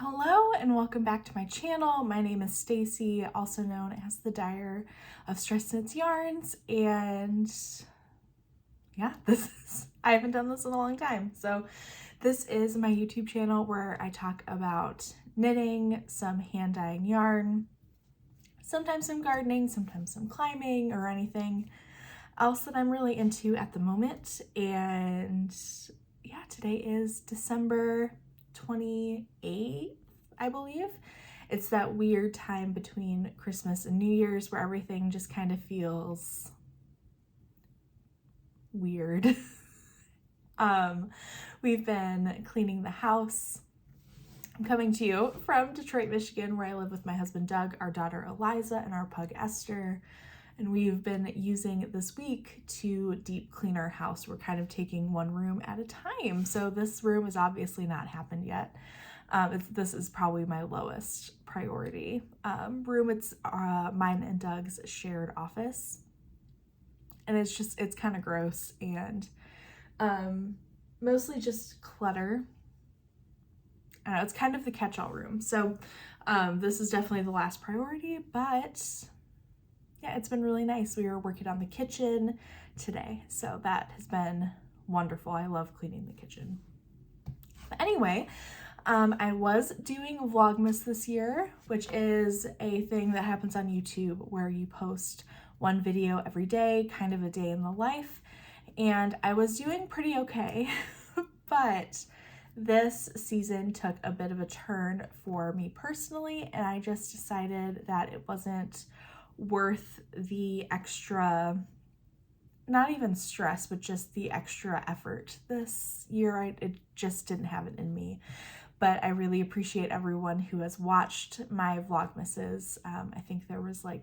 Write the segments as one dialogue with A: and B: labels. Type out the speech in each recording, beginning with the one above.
A: Hello and welcome back to my channel. My name is Stacy, also known as the Dyer of Stress Knits Yarns, and yeah, I haven't done this in a long time. So this is my YouTube channel where I talk about knitting, some hand dyeing yarn, sometimes some gardening, sometimes some climbing or anything else that I'm really into at the moment. And yeah, today is December 28th, I believe. It's that weird time between Christmas and New Year's where everything just kind of feels weird. We've been cleaning the house. I'm coming to you from Detroit, Michigan, where I live with my husband Doug, our daughter Eliza, and our pug Esther. And we've been using this week to deep clean our house. We're kind of taking one room at a time. So this room has obviously not happened yet. This is probably my lowest priority room. It's mine and Doug's shared office. And it's kind of gross and mostly just clutter. It's kind of the catch-all room. So this is definitely the last priority, but yeah, it's been really nice. We were working on the kitchen today, so that has been wonderful. I love cleaning the kitchen. But anyway, I was doing Vlogmas this year, which is a thing that happens on YouTube where you post one video every day, kind of a day in the life, and I was doing pretty okay, but this season took a bit of a turn for me personally, and I just decided that it wasn't worth the extra, not even stress, but just the extra effort this year. It just didn't have it in me. But I really appreciate everyone who has watched my Vlogmases. I think there was like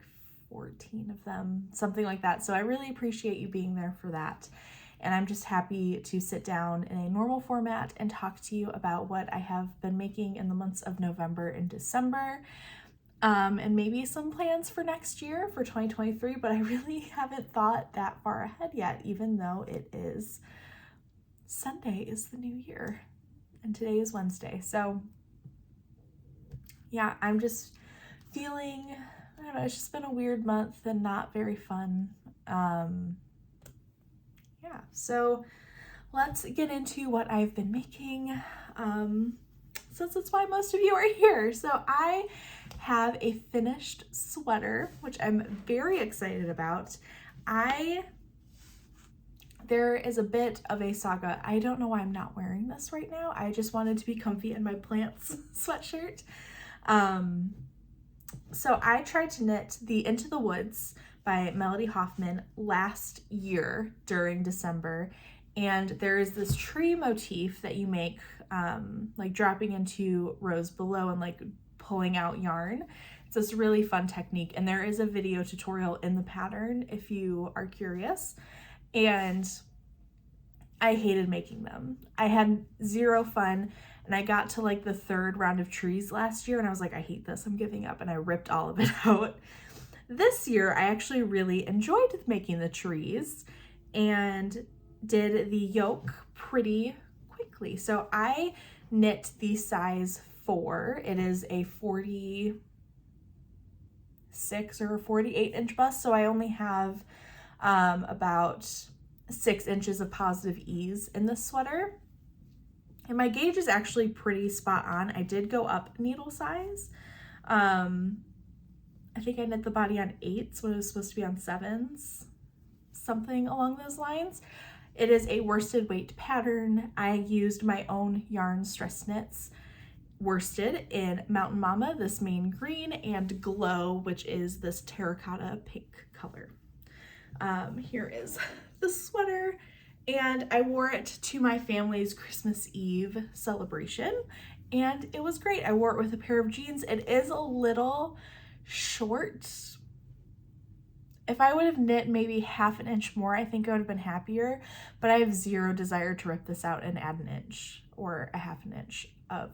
A: 14 of them, something like that. So I really appreciate you being there for that. And I'm just happy to sit down in a normal format and talk to you about what I have been making in the months of November and December. And maybe some plans for next year, for 2023, but I really haven't thought that far ahead yet, even though it is Sunday is the new year and today is Wednesday. So yeah, I'm just feeling, I don't know, it's just been a weird month and not very fun. Yeah, so let's get into what I've been making. Since that's why most of you are here. So I have a finished sweater, which I'm very excited about. There is a bit of a saga. I don't know why I'm not wearing this right now. I just wanted to be comfy in my plants sweatshirt. So I tried to knit the Into the Woods by Melody Hoffmann last year during December. And there is this tree motif that you make, like dropping into rows below and like pulling out yarn. It's this really fun technique, and there is a video tutorial in the pattern if you are curious. And I hated making them. I had zero fun, and I got to like the third round of trees last year and I was like, I hate this, I'm giving up, and I ripped all of it out. This year I actually really enjoyed making the trees and did the yoke pretty quickly. So I knit the size 4. It is a 46 or 48 inch bust, so I only have about 6 inches of positive ease in this sweater. And my gauge is actually pretty spot on. I did go up needle size. I think I knit the body on 8s when it was supposed to be on 7s, something along those lines. It is a worsted weight pattern. I used my own yarn Stress Knits worsted in Mountain Mama, this main green, and Glow, which is this terracotta pink color. Here is the sweater, and I wore it to my family's Christmas Eve celebration, and it was great. I wore it with a pair of jeans. It is a little short. If I would have knit maybe half an inch more, I think I would have been happier, but I have zero desire to rip this out and add an inch or a half an inch of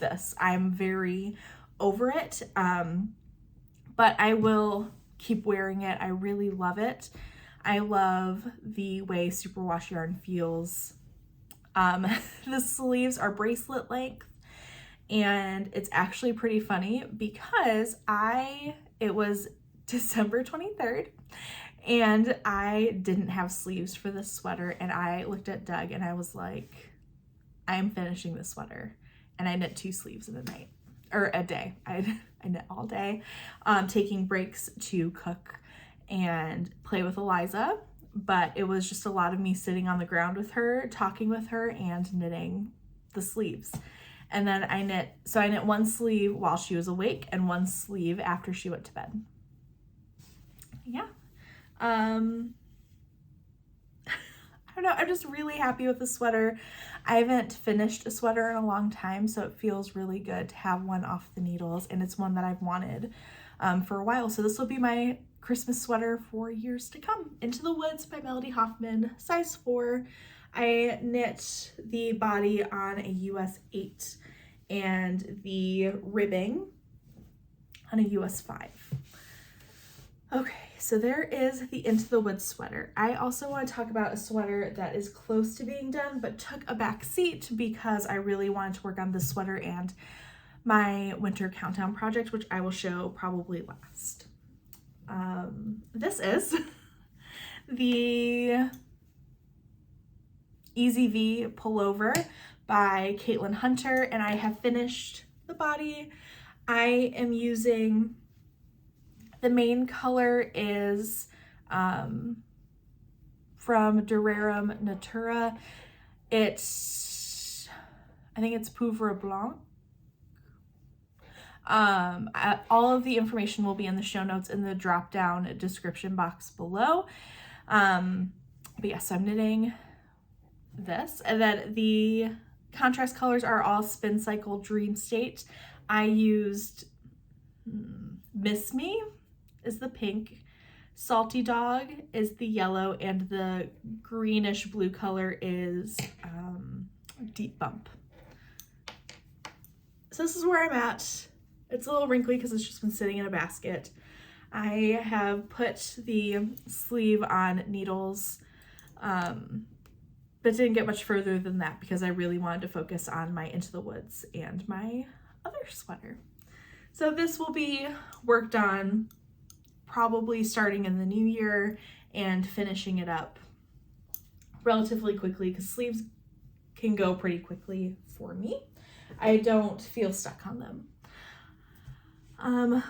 A: this. I'm very over it, but I will keep wearing it. I really love it. I love the way superwash yarn feels. The sleeves are bracelet length, And it's actually pretty funny because it was December 23rd and I didn't have sleeves for this sweater, and I looked at Doug and I was like, I am finishing this sweater. And I knit 2 sleeves in a night, or a day. I knit all day, taking breaks to cook and play with Eliza. But it was just a lot of me sitting on the ground with her, talking with her, and knitting the sleeves. And then I knit 1 sleeve while she was awake and 1 sleeve after she went to bed. Yeah. I don't know, I'm just really happy with the sweater. I haven't finished a sweater in a long time, so it feels really good to have one off the needles, and it's one that I've wanted for a while. So this will be my Christmas sweater for years to come. Into the Woods by Melody Hoffmann, size 4. I knit the body on a US 8 and the ribbing on a US 5. Okay, so there is the Into the Woods sweater. I also want to talk about a sweater that is close to being done but took a back seat because I really wanted to work on this sweater and my winter countdown project, which I will show probably last. This is the Easy V pullover by Caitlin Hunter, and I have finished the body. I am using, the main color is from Rerum Natura. I think it's Poivre Blanc. All of the information will be in the show notes in the drop down description box below. But yes, I'm knitting this, and then the contrast colors are all Spincycle Dream State. I used Miss Me is the pink, Salty Dog is the yellow, and the greenish blue color is Deep Bump. So this is where I'm at. It's a little wrinkly because it's just been sitting in a basket. I have put the sleeve on needles, but didn't get much further than that because I really wanted to focus on my Into the Woods and my other sweater. So this will be worked on probably starting in the new year and finishing it up relatively quickly because sleeves can go pretty quickly for me. I don't feel stuck on them.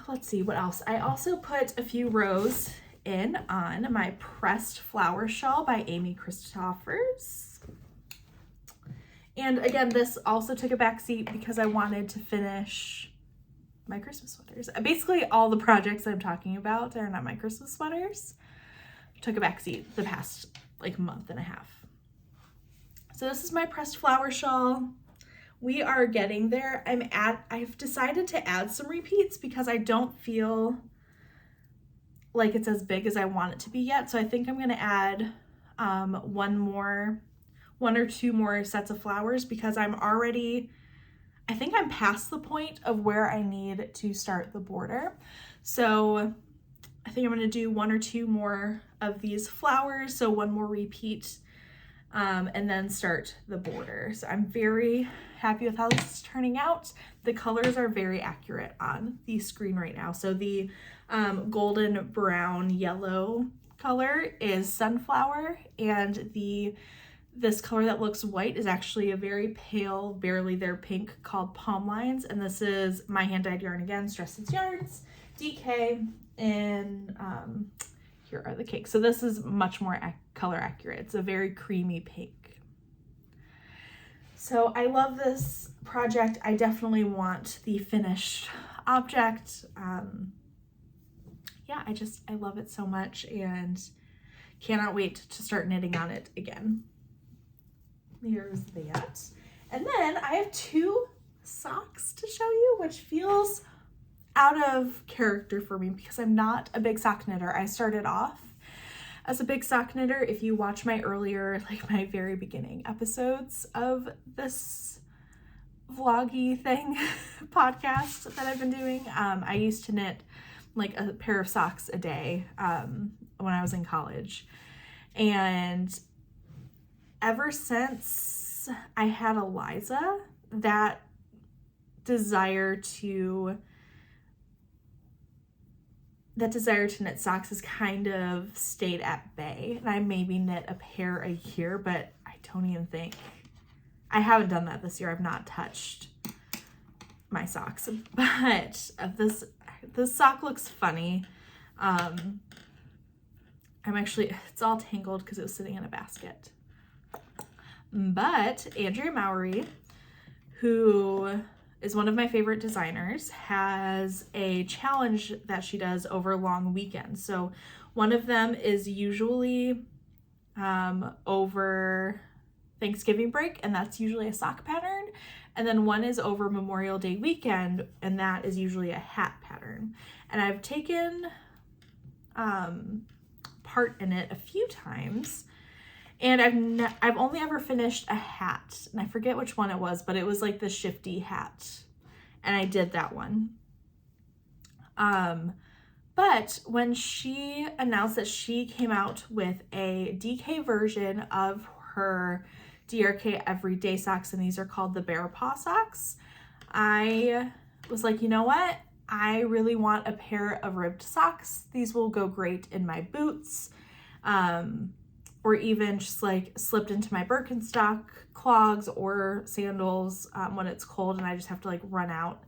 A: Let's see what else. I also put a few rows in on my pressed flower shawl by Amy Christoffers. And again, this also took a back seat because I wanted to finish my Christmas sweaters. Basically all the projects I'm talking about are not my Christmas sweaters. Took a back seat the past like month and a half. So this is my pressed flower shawl. We are getting there. I've decided to add some repeats because I don't feel like it's as big as I want it to be yet. So I think I'm gonna add one or two more sets of flowers because I think I'm past the point of where I need to start the border. So I think I'm gonna do 1 or 2 more of these flowers, so 1 more repeat, and then start the border. So I'm very happy with how this is turning out. The colors are very accurate on the screen right now. So the golden brown yellow color is Sunflower, and this color that looks white is actually a very pale, barely there pink called Palm Lines, and this is my hand-dyed yarn again, Stress It's Yarns, DK, and here are the cakes. So this is much more color accurate. It's a very creamy pink. So I love this project. I definitely want the finished object. Yeah, I love it so much and cannot wait to start knitting on it again. Here's that. And then I have 2 socks to show you, which feels out of character for me because I'm not a big sock knitter. I started off as a big sock knitter. If you watch my earlier, like my very beginning episodes of this vloggy thing podcast that I've been doing, I used to knit like a pair of socks a day when I was in college. And ever since I had Eliza, that desire to knit socks has kind of stayed at bay. And I maybe knit a pair a year, but I don't even think, I haven't done that this year. I've not touched my socks, but this sock looks funny. It's all tangled because it was sitting in a basket. But Andrea Mowry, who is one of my favorite designers, has a challenge that she does over long weekends. So one of them is usually over Thanksgiving break, and that's usually a sock pattern. And then one is over Memorial Day weekend, and that is usually a hat pattern. And I've taken part in it a few times, and I've only ever finished a hat, and I forget which one it was, but it was like the shifty hat, and I did that one. But when she announced that she came out with a DK version of her DRK everyday socks, and these are called the Bear Paw socks, I was like, you know what? I really want a pair of ribbed socks. These will go great in my boots, or even just like slipped into my Birkenstock clogs or sandals when it's cold and I just have to like run out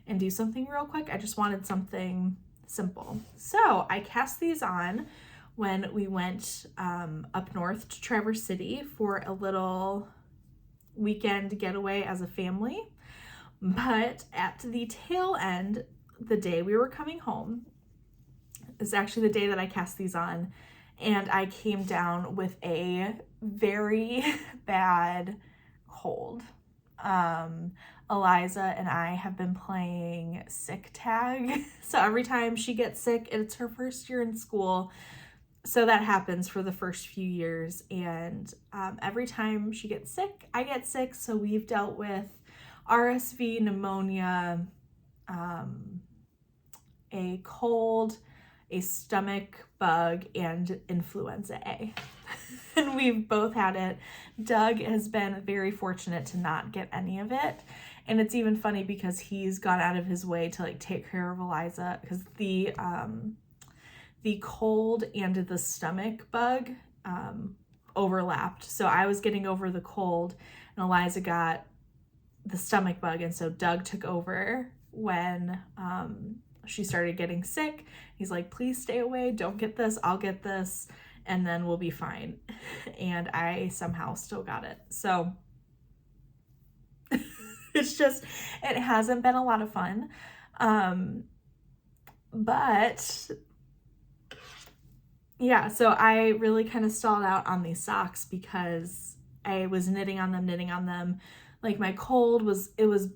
A: and do something real quick. I just wanted something simple. So I cast these on when we went up north to Traverse City for a little weekend getaway as a family. But at the tail end, the day we were coming home is actually the day that I cast these on, and I came down with a very bad cold. Eliza and I have been playing sick tag. So every time she gets sick, it's her first year in school. So that happens for the first few years. And every time she gets sick, I get sick. So we've dealt with RSV, pneumonia, a cold, a stomach bug, and influenza A. And we've both had it. Doug has been very fortunate to not get any of it. And it's even funny because he's gone out of his way to like take care of Eliza, because the cold and the stomach bug overlapped. So I was getting over the cold and Eliza got the stomach bug. And so Doug took over when she started getting sick. He's like, please stay away. Don't get this. I'll get this. And then we'll be fine. And I somehow still got it. So it's just, it hasn't been a lot of fun. But yeah, so I really kind of stalled out on these socks because I was knitting on them. Like my cold was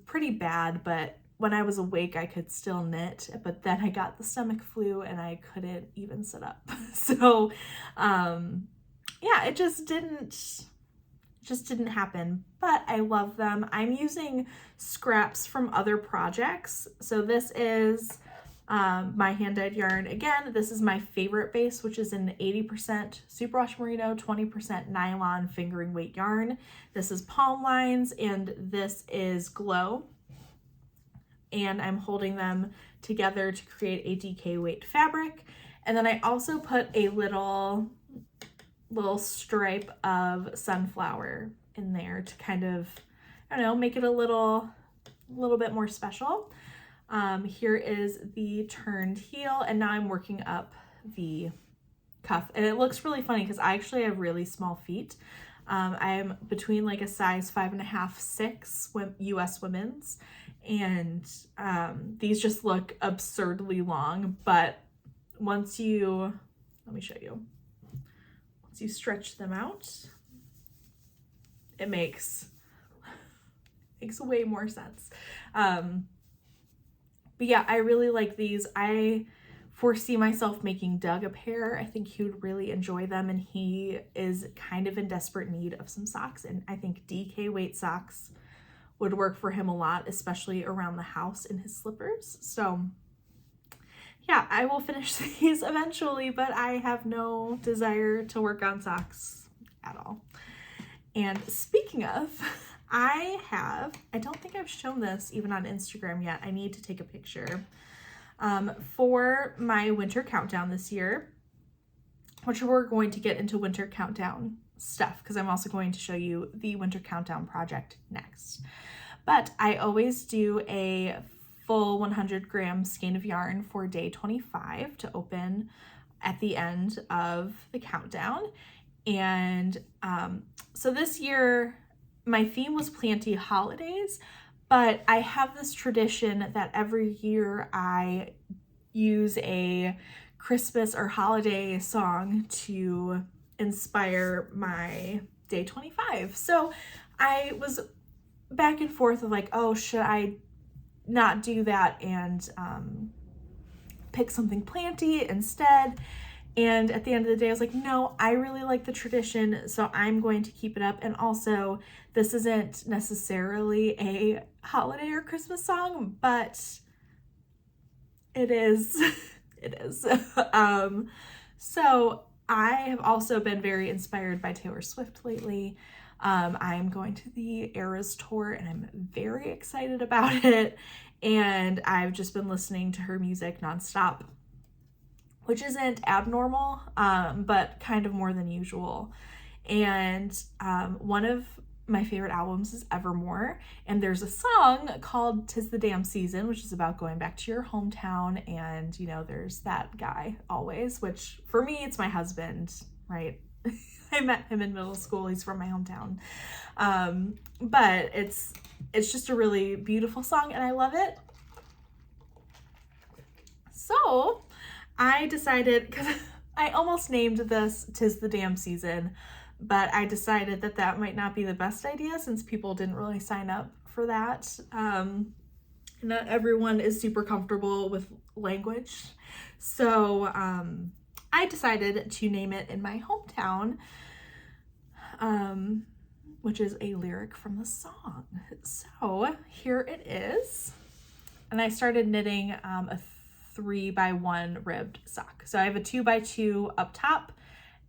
A: pretty bad, but when I was awake, I could still knit, but then I got the stomach flu and I couldn't even sit up. So, yeah, it just didn't happen, but I love them. I'm using scraps from other projects. So this is my hand-dyed yarn. Again, this is my favorite base, which is an 80% superwash merino, 20% nylon fingering weight yarn. This is Palm Lines, and this is Glow. And I'm holding them together to create a DK weight fabric. And then I also put a little stripe of sunflower in there to kind of, I don't know, make it a little bit more special. Here is the turned heel, and now I'm working up the cuff. And it looks really funny because I actually have really small feet. I'm between like a size 5.5, 6 US women's, and these just look absurdly long, but let me show you. Once you stretch them out, it makes way more sense. But yeah, I really like these. I foresee myself making Doug a pair. I think he would really enjoy them, and he is kind of in desperate need of some socks, and I think DK weight socks would work for him a lot, especially around the house in his slippers. So yeah, I will finish these eventually, but I have no desire to work on socks at all. And speaking of, I don't think I've shown this even on Instagram yet. I need to take a picture. For my winter countdown this year, which we're going to get into winter countdown stuff because I'm also going to show you the winter countdown project next. But I always do a full 100-gram skein of yarn for day 25 to open at the end of the countdown. And so this year, my theme was Planty Holidays, but I have this tradition that every year I use a Christmas or holiday song to inspire my day 25. So I was back and forth of like, oh, should I not do that and pick something planty instead? And at the end of the day, I was like, no, I really like the tradition, so I'm going to keep it up. And also, this isn't necessarily a holiday or Christmas song, but it is. It is. So I have also been very inspired by Taylor Swift lately. I'm going to the Eras tour and I'm very excited about it. And I've just been listening to her music nonstop, which isn't abnormal, but kind of more than usual. And one of my favorite albums is Evermore, and there's a song called "'Tis the Damn Season," which is about going back to your hometown, and you know, there's that guy always, which for me, it's my husband, right? I met him in middle school. He's from my hometown. But it's just a really beautiful song and I love it. So I decided, because I almost named this "'Tis the Damn Season," but I decided that that might not be the best idea since people didn't really sign up for that. Not everyone is super comfortable with language. So I decided to name it in my hometown, which is a lyric from the song. So here it is. And I started knitting a 3x1 ribbed sock. So I have a 2x2 up top,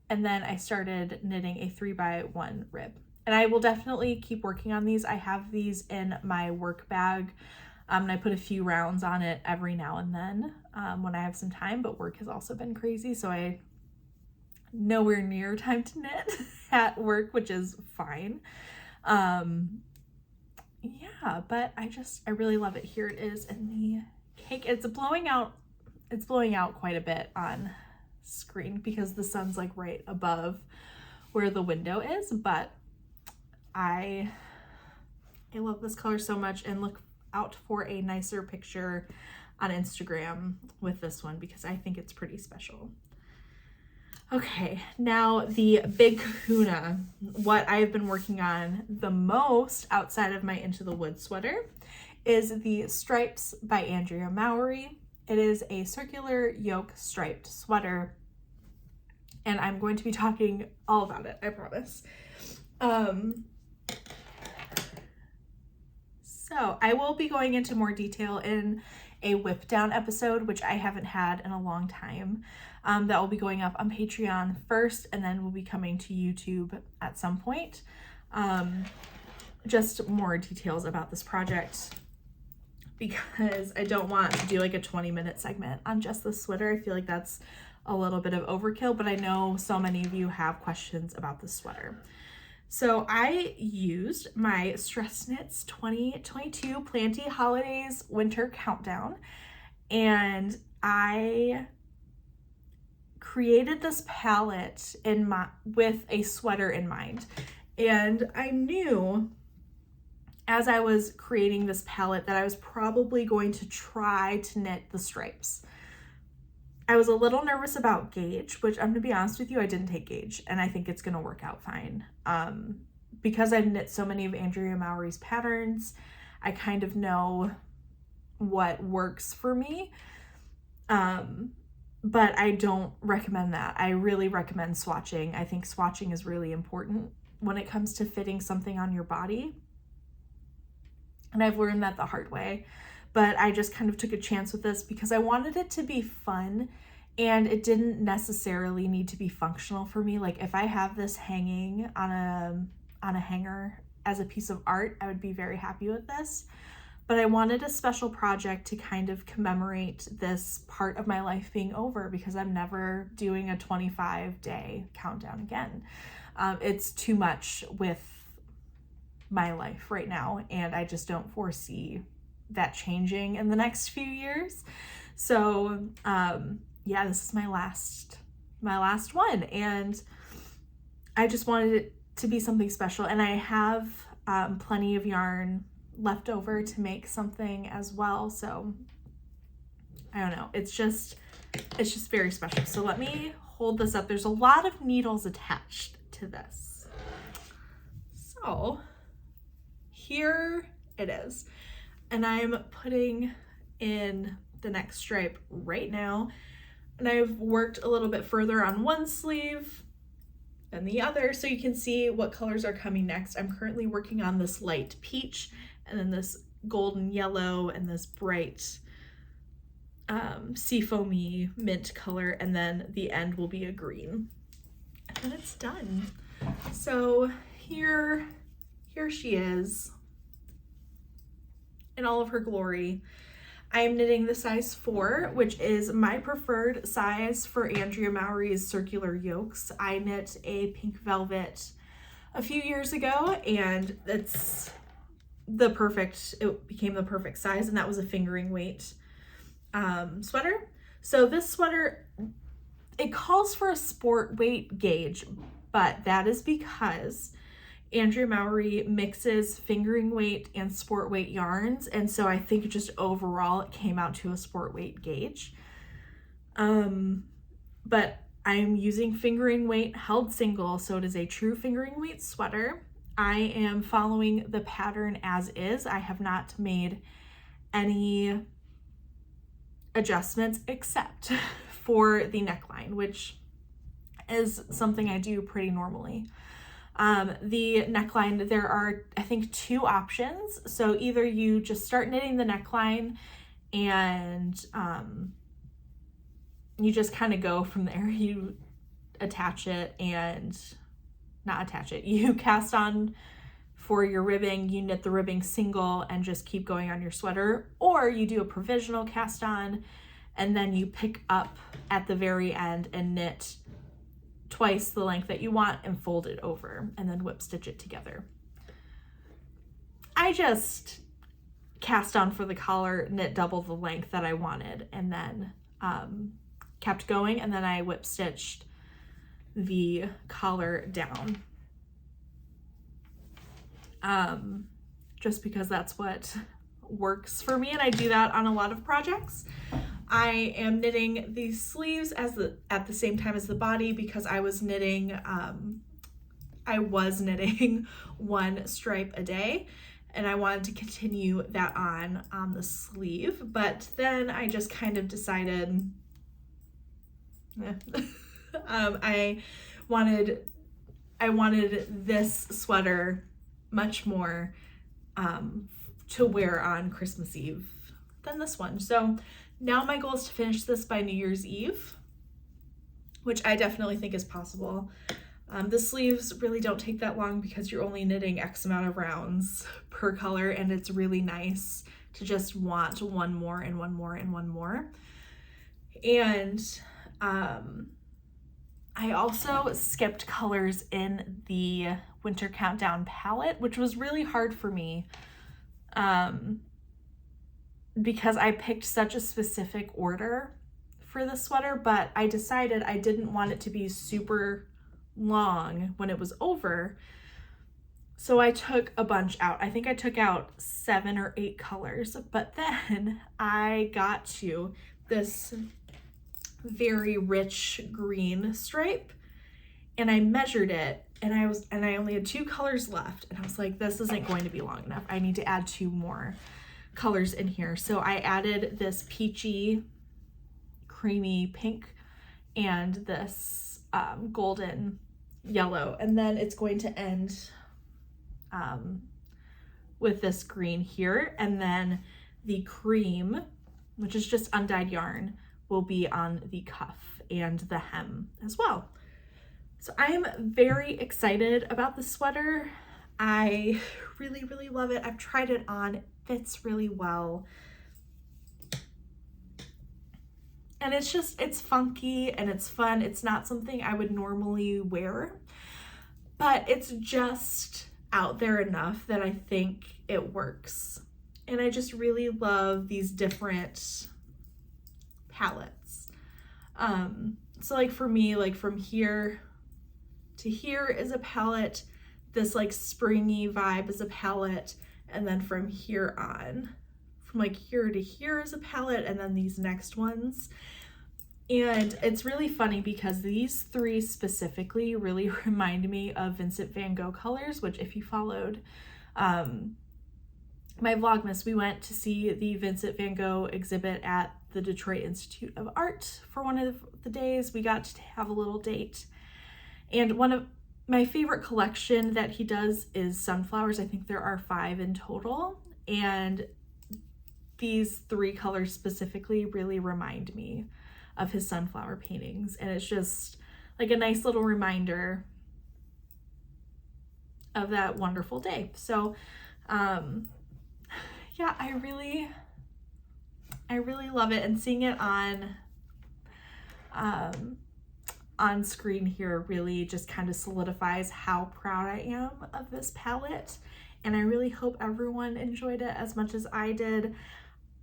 A: and then I started knitting a 3x1 rib. And I will definitely keep working on these. I have these in my work bag, and I put a few rounds on it every now and then when I have some time, but work has also been crazy, so I nowhere near time to knit at work, which is fine. Yeah, but I really love it. Here it is in the cake. It's blowing out quite a bit on screen because the sun's like right above where the window is, but I love this color so much, and look out for a nicer picture on Instagram with this one because I think it's pretty special. Okay, now the big kahuna, what I've been working on the most outside of my Into the Woods sweater, is the Stripes by Andrea Mowry. It is a circular yoke striped sweater, and I'm going to be talking all about it, I promise. So I will be going into more detail in a whip down episode, which I haven't had in a long time. That will be going up on Patreon first, and then will be coming to YouTube at some point. Just more details about this project, because I don't want to do like a 20-minute segment on just the sweater. I feel like that's a little bit of overkill, but I know so many of you have questions about the sweater. So I used my Stress Knits 2022 Planty Holidays Winter Countdown, and I created this palette with a sweater in mind. And I knew as I was creating this palette that I was probably going to try to knit the stripes. I was a little nervous about gauge, which I'm gonna be honest with you, I didn't take gauge, and I think it's gonna work out fine. Because I've knit so many of Andrea Mowry's patterns, I kind of know what works for me. But I don't recommend that. I really recommend swatching. I think swatching is really important when it comes to fitting something on your body. And I've learned that the hard way, but I just kind of took a chance with this because I wanted it to be fun, and it didn't necessarily need to be functional for me. Like if I have this hanging on a hanger as a piece of art, I would be very happy with this. But I wanted a special project to kind of commemorate this part of my life being over, because I'm never doing a 25-day countdown again. It's too much with my life right now, and I just don't foresee that changing in the next few years. So yeah, this is my last one, and I just wanted it to be something special. And I have plenty of yarn left over to make something as well. So I don't know, it's just very special. So let me hold this up. There's a lot of needles attached to this. So here it is. And I'm putting in the next stripe right now. And I've worked a little bit further on one sleeve than the other, so you can see what colors are coming next. I'm currently working on this light peach, and then this golden yellow, and this bright seafoamy mint color, and then the end will be a green. And then it's done. So here she is in all of her glory. I am knitting the size 4, which is my preferred size for Andrea Mowry's circular yokes. I knit a pink velvet a few years ago, and it became the perfect size, and that was a fingering weight sweater. So this sweater, it calls for a sport weight gauge, but that is because Andrea Mowry mixes fingering weight and sport weight yarns, and so I think just overall it came out to a sport weight gauge. But I'm using fingering weight held single, so it is a true fingering weight sweater. I am following the pattern as is. I have not made any adjustments except for the neckline, which is something I do pretty normally. The neckline, there are, I think, 2 options. So either you just start knitting the neckline and you just kind of go from there. You attach it and not attach it. You cast on for your ribbing, you knit the ribbing single and just keep going on your sweater, or you do a provisional cast on and then you pick up at the very end and knit twice the length that you want and fold it over and then whip stitch it together. I just cast on for the collar, knit double the length that I wanted, and then kept going, and then I whip stitched the collar down. Just because that's what works for me, and I do that on a lot of projects. I am knitting these sleeves at the same time as the body because I was knitting one stripe a day, and I wanted to continue that on the sleeve, but then I just kind of decided I wanted this sweater much more to wear on Christmas Eve than this one. So now my goal is to finish this by New Year's Eve, which I definitely think is possible. The sleeves really don't take that long because you're only knitting X amount of rounds per color, and it's really nice to just want one more and one more and one more. And I also skipped colors in the Winter Countdown palette, which was really hard for me because I picked such a specific order for the sweater, but I decided I didn't want it to be super long when it was over. So I took a bunch out. I think I took out 7 or 8 colors, but then I got to this very rich green stripe and I measured it, and I only had 2 colors left, and I was like, this isn't going to be long enough. I need to add 2 more colors in here. So I added this peachy creamy pink and this golden yellow, and then it's going to end with this green here, and then the cream, which is just undyed yarn, will be on the cuff and the hem as well. So I am very excited about the sweater. I really, really love it. I've tried it on, it fits really well. And it's just, it's funky and it's fun. It's not something I would normally wear, but it's just out there enough that I think it works. And I just really love these different palettes. So like for me, like from here to here is a palette, this like springy vibe is a palette, and then from here on, from like here to here is a palette, and then these next ones. And it's really funny because these three specifically really remind me of Vincent van Gogh colors, which if you followed my Vlogmas, we went to see the Vincent van Gogh exhibit at the Detroit Institute of Art for one of the days. We got to have a little date. And one of my favorite collection that he does is sunflowers. I think there are 5 in total. And these 3 colors specifically really remind me of his sunflower paintings. And it's just like a nice little reminder of that wonderful day. So, yeah, I really love it, and seeing it on screen here really just kind of solidifies how proud I am of this palette, and I really hope everyone enjoyed it as much as I did.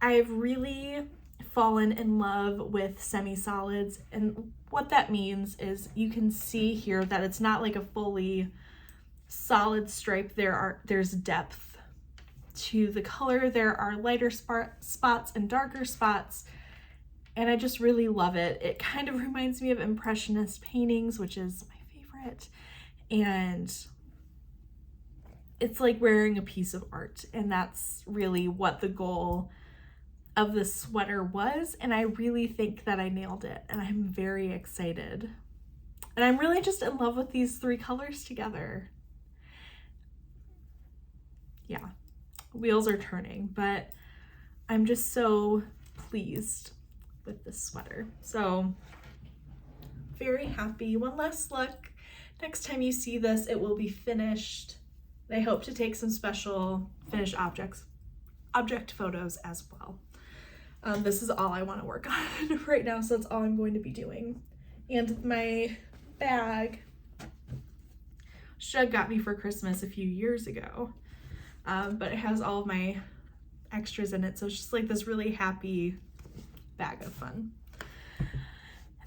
A: I've really fallen in love with semi-solids, and what that means is you can see here that it's not like a fully solid stripe. There's depth to the color. There are lighter spots and darker spots, and I just really love it. It kind of reminds me of Impressionist paintings, which is my favorite, and it's like wearing a piece of art, and that's really what the goal of the sweater was, and I really think that I nailed it, and I'm very excited. And I'm really just in love with these 3 colors together. Yeah, wheels are turning, but I'm just so pleased with this sweater. So very happy. One last look. Next time you see this, it will be finished. I hope to take some special finished object photos as well. This is all I want to work on right now, so that's all I'm going to be doing. And my bag, Shug got me for Christmas a few years ago, but it has all of my extras in it, so it's just like this really happy bag of fun.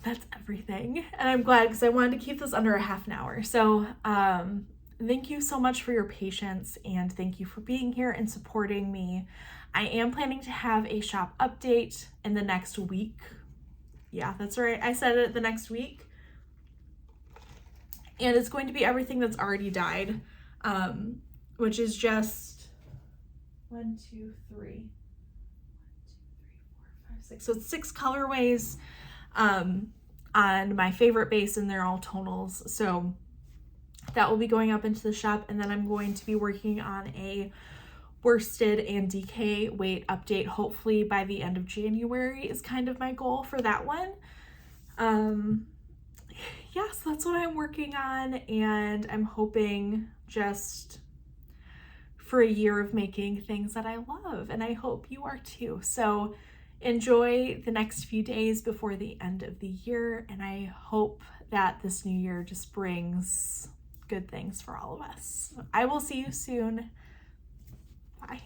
A: That's everything, and I'm glad because I wanted to keep this under a half an hour. So thank you so much for your patience, and thank you for being here and supporting me. I am planning to have a shop update in the next week. Yeah, that's right. I said it, the next week. And it's going to be everything that's already dyed, which is just 1, 2, 3, 4, 5, 6. So it's 6 colorways on my favorite base, and they're all tonals. So that will be going up into the shop, and then I'm going to be working on a worsted and DK weight update, hopefully by the end of January is kind of my goal for that one. Yeah, so that's what I'm working on, and I'm hoping just for a year of making things that I love, and I hope you are too. So enjoy the next few days before the end of the year, and I hope that this new year just brings good things for all of us. I will see you soon. Bye.